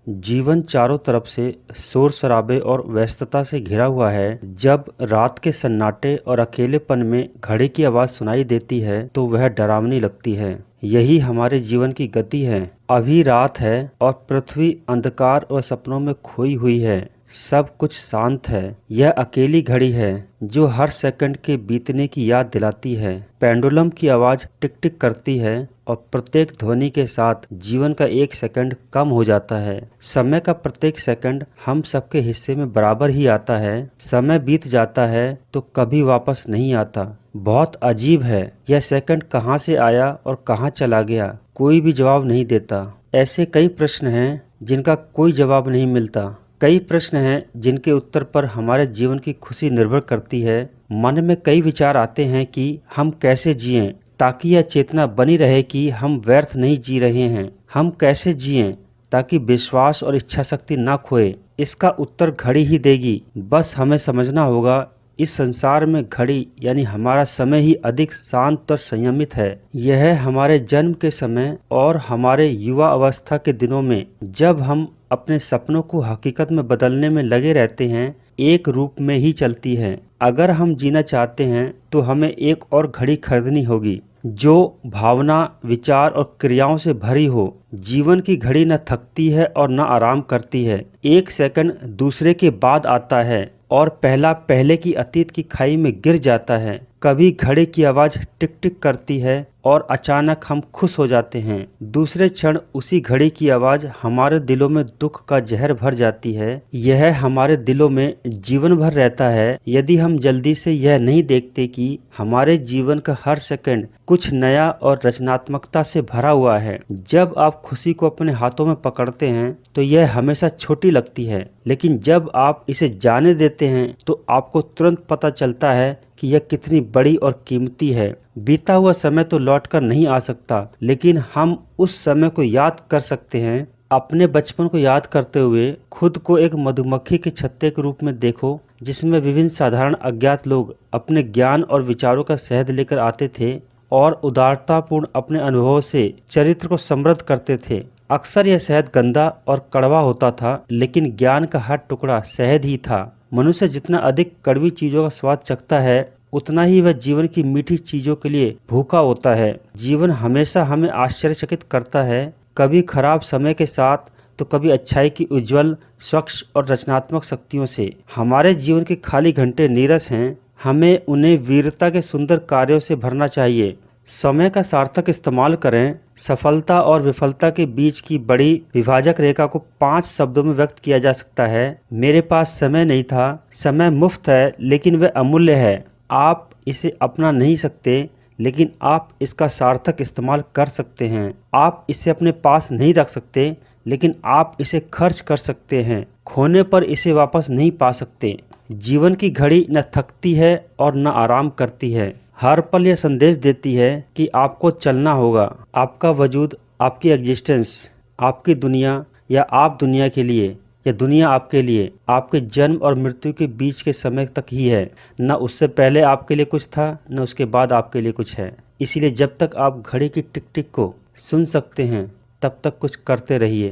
जीवन चारों तरफ से शोर शराबे और व्यस्तता से घिरा हुआ है। जब रात के सन्नाटे और अकेलेपन में घड़ी की आवाज सुनाई देती है तो वह डरावनी लगती है। यही हमारे जीवन की गति है। अभी रात है और पृथ्वी अंधकार और सपनों में खोई हुई है। सब कुछ शांत है। यह अकेली घड़ी है जो हर सेकंड के बीतने की याद दिलाती है। पेंडुलम की आवाज टिक टिक करती है और प्रत्येक ध्वनि के साथ जीवन का एक सेकंड कम हो जाता है। समय का प्रत्येक सेकंड हम सबके हिस्से में बराबर ही आता है। समय बीत जाता है तो कभी वापस नहीं आता। बहुत अजीब है, यह सेकंड कहाँ से आया और कहाँ चला गया, कोई भी जवाब नहीं देता। ऐसे कई प्रश्न हैं जिनका कोई जवाब नहीं मिलता। कई प्रश्न हैं जिनके उत्तर पर हमारे जीवन की खुशी निर्भर करती है। मन में कई विचार आते हैं कि हम कैसे जिएं ताकि यह चेतना बनी रहे कि हम व्यर्थ नहीं जी रहे हैं। हम कैसे जिएं ताकि विश्वास और इच्छा शक्ति ना खोए। इसका उत्तर घड़ी ही देगी। बस हमें समझना होगा, इस संसार में घड़ी यानी हमारा समय ही अधिक शांत और संयमित है। यह हमारे जन्म के समय और हमारे युवा अवस्था के दिनों में, जब हम अपने सपनों को हकीकत में बदलने में लगे रहते हैं, एक रूप में ही चलती है। अगर हम जीना चाहते हैं तो हमें एक और घड़ी खरीदनी होगी जो भावना, विचार और क्रियाओं से भरी हो। जीवन की घड़ी न थकती है और न आराम करती है। एक सेकंड दूसरे के बाद आता है और पहला पहले की अतीत की खाई में गिर जाता है। कभी घड़ी की आवाज टिक टिक करती है और अचानक हम खुश हो जाते हैं। दूसरे क्षण उसी घड़ी की आवाज हमारे दिलों में दुख का जहर भर जाती है। यह हमारे दिलों में जीवन भर रहता है यदि हम जल्दी से यह नहीं देखते कि हमारे जीवन का हर सेकंड कुछ नया और रचनात्मकता से भरा हुआ है। जब आप खुशी को अपने हाथों में पकड़ते हैं तो यह हमेशा छोटी लगती है, लेकिन जब आप इसे जाने देते हैं तो आपको तुरंत पता चलता है कि यह कितनी बड़ी और कीमती है। बीता हुआ समय तो लौटकर नहीं आ सकता, लेकिन हम उस समय को याद कर सकते हैं। अपने बचपन को याद करते हुए खुद को एक मधुमक्खी के छत्ते के रूप में देखो, जिसमें विभिन्न साधारण अज्ञात लोग अपने ज्ञान और विचारों का शहद लेकर आते थे और उदारतापूर्ण अपने अनुभवों से चरित्र को समृद्ध करते थे। अक्सर यह शहद गंदा और कड़वा होता था, लेकिन ज्ञान का हर टुकड़ा शहद ही था। मनुष्य जितना अधिक कड़वी चीजों का स्वाद चखता है, उतना ही वह जीवन की मीठी चीजों के लिए भूखा होता है। जीवन हमेशा हमें आश्चर्यचकित करता है, कभी खराब समय के साथ तो कभी अच्छाई की उज्जवल, स्वच्छ और रचनात्मक शक्तियों से। हमारे जीवन के खाली घंटे नीरस हैं, हमें उन्हें वीरता के सुंदर कार्यों से भरना चाहिए। समय का सार्थक इस्तेमाल करें। सफलता और विफलता के बीच की बड़ी विभाजक रेखा को 5 शब्दों में व्यक्त किया जा सकता है। मेरे पास समय नहीं था। समय मुफ्त है लेकिन वह अमूल्य है। आप इसे अपना नहीं सकते, लेकिन आप इसका सार्थक इस्तेमाल कर सकते हैं। आप इसे अपने पास नहीं रख सकते, लेकिन आप इसे खर्च कर सकते हैं। खोने पर इसे वापस नहीं पा सकते। जीवन की घड़ी न थकती है और न आराम करती है। हर पल यह संदेश देती है कि आपको चलना होगा। आपका वजूद, आपकी एग्जिस्टेंस, आपकी दुनिया या आप दुनिया के लिए, या दुनिया आपके लिए, आपके जन्म और मृत्यु के बीच के समय तक ही है। न उससे पहले आपके लिए कुछ था, न उसके बाद आपके लिए कुछ है। इसीलिए जब तक आप घड़ी की टिक टिक को सुन सकते हैं, तब तक कुछ करते रहिए।